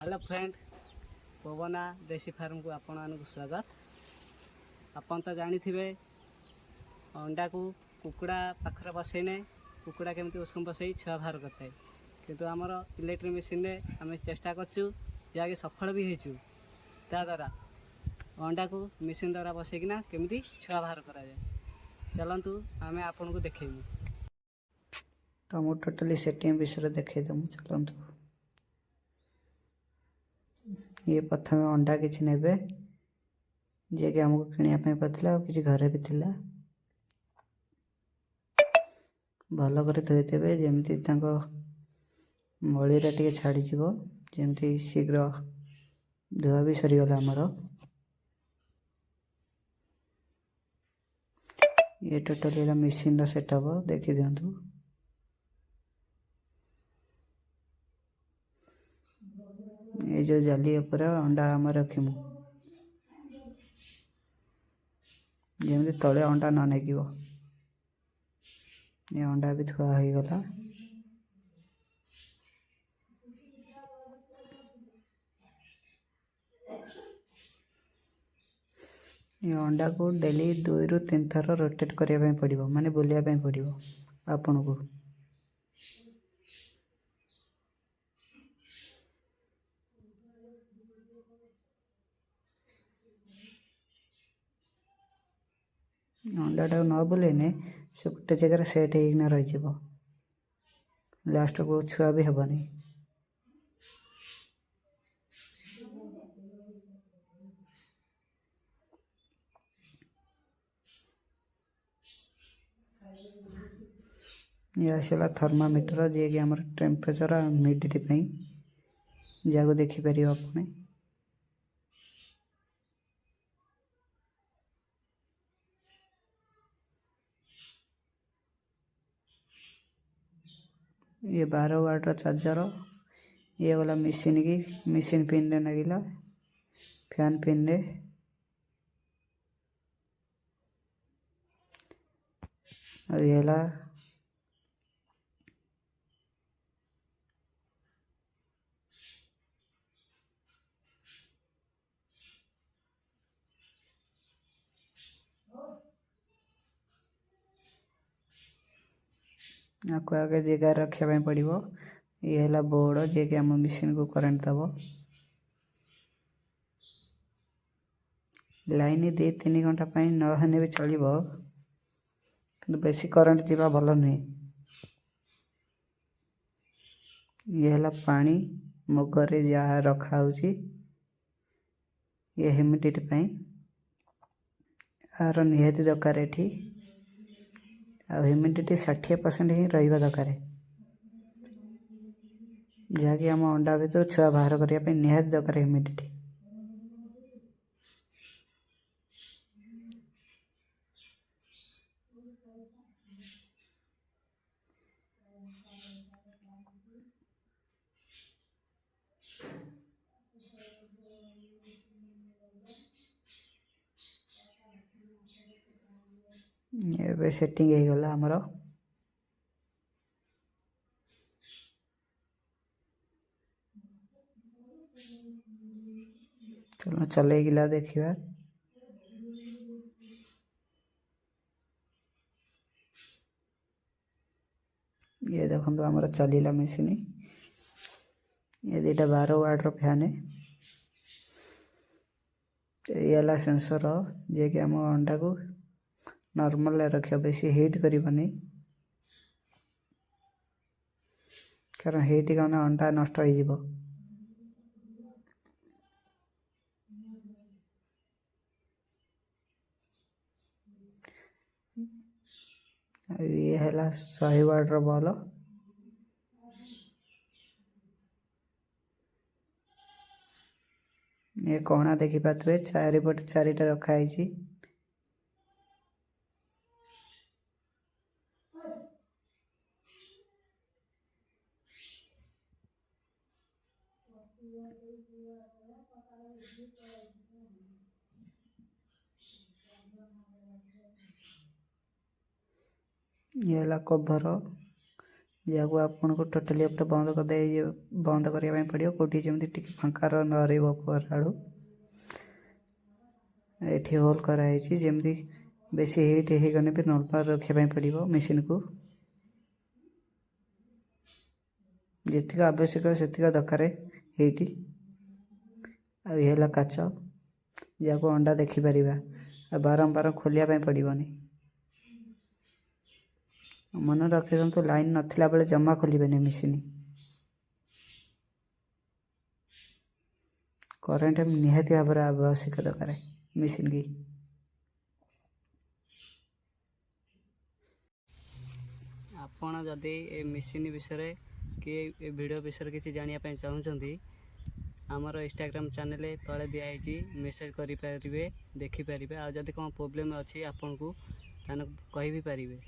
Hello friend, पवना देसी farm को आपण मानक स्वागत। आपन तो जानी थे अंडा को कुकुड़ा पाखरे बसैने कुकुड़ा केमती उषुम बसई छुआ बाहर करता है, किंतु आमर इलेक्ट्रिक मशीन आम चेष्टा करूँ जहाँकि सफल भी होचु। ता द्वारा अंडा को मशीन द्वारा बसैकिना केमती छुआ बाहर करा जाए। चलतु आम आपन को देखेबू। तो मुझे टोटली सेटिंग विषय देखईदेमु। चलतु ये प्रथम अंडा किसी ने जी कि आमको किणापी पड़ा कि घरे भी थिला भल कर धोईदेवे जमी मलिरा टे छाड़ी जमी शीघ्र धुआ भी सरीगला आमर। ये टोटली मशीन सेटअप देखी दिंतु। ये जो जाली उपर अंडा आम रखीमु जमी तले अंडा न नागिब। ये अंडा भी धुआ हो गला। ये अंडा को डेली 2 ରୁ 3 थर रोटेट करने पड़ो, माने बुलाया पड़ो आपन को। अंडाटा न बुलेने से गोटे जगह सेट होना रही लास्ट को छुआ भी हेनी। ये आसला थर्मामीटर जी कि आम टेम्परेचर ह्यूमिडिटी जहाँ देखिपर आपने। ये 12 वाट चार्जर। ये गला मशीन की मशीन पिन लगिला फैन पिन रे। और ये आपको आगे जगह रखापी पड़ो। ये है बोर्ड जी कि आम मशीन को करंट दब। लाइन 2-3 घंटा नहेने भी चलो, कि बेसी करंट जीवा भल नुहे। ये है पानी मगरे जहाँ रखा होची ये ह्यूमिडिटी आर निहाती दरकार। ये ह्यूमिडिटी 60% ही रहा दरकार, जहाँकि आम अंडा भर छुआ बाहर करने निहाती दरकार ह्यूमिडिटी। ये सेटिंग हो गला आमर। चलो चलेगिला देखा। ये देखो आमर चलला मशीन। ये 2टा 12 वाट फैन। ये सेंसर जे कि आम अंडा को नॉर्मल रख बेसी हीट करनी, कारण हीट गने अंडा नष्ट हो। ये है 100 वाट बॉल। ये कणा देखी पारे चारिपटे 4टा रखाई। ये है कवर जहाँ आपको टोटाली पूरा बंद करने पड़ो कौटी जमी टी फाँका न रही आड़ू ये होल कराई जमी बेसी हिट होगने भी नॉर्मल रखापी पड़ो मेसीन को जीक आवश्यक से दरकार ये काच जहाँ अंडा देखिपर बारंबार खोलिया पड़ोनी मन रखी तो लाइन नथिला बेले जमा खोलेनि मेसीन करेन्ट निहाती भाव आवश्यक दरकार मेसीन की आपण जदि ए मेसीन विषय कि ए वीडियो विषय किसी जानापी चाहूँगी आमर इंस्टाग्राम चैनल तले दिखाई मेसेज करें देखिपारे आ जदि कौन प्रोब्लेम अच्छी आपन को कही भी पारे।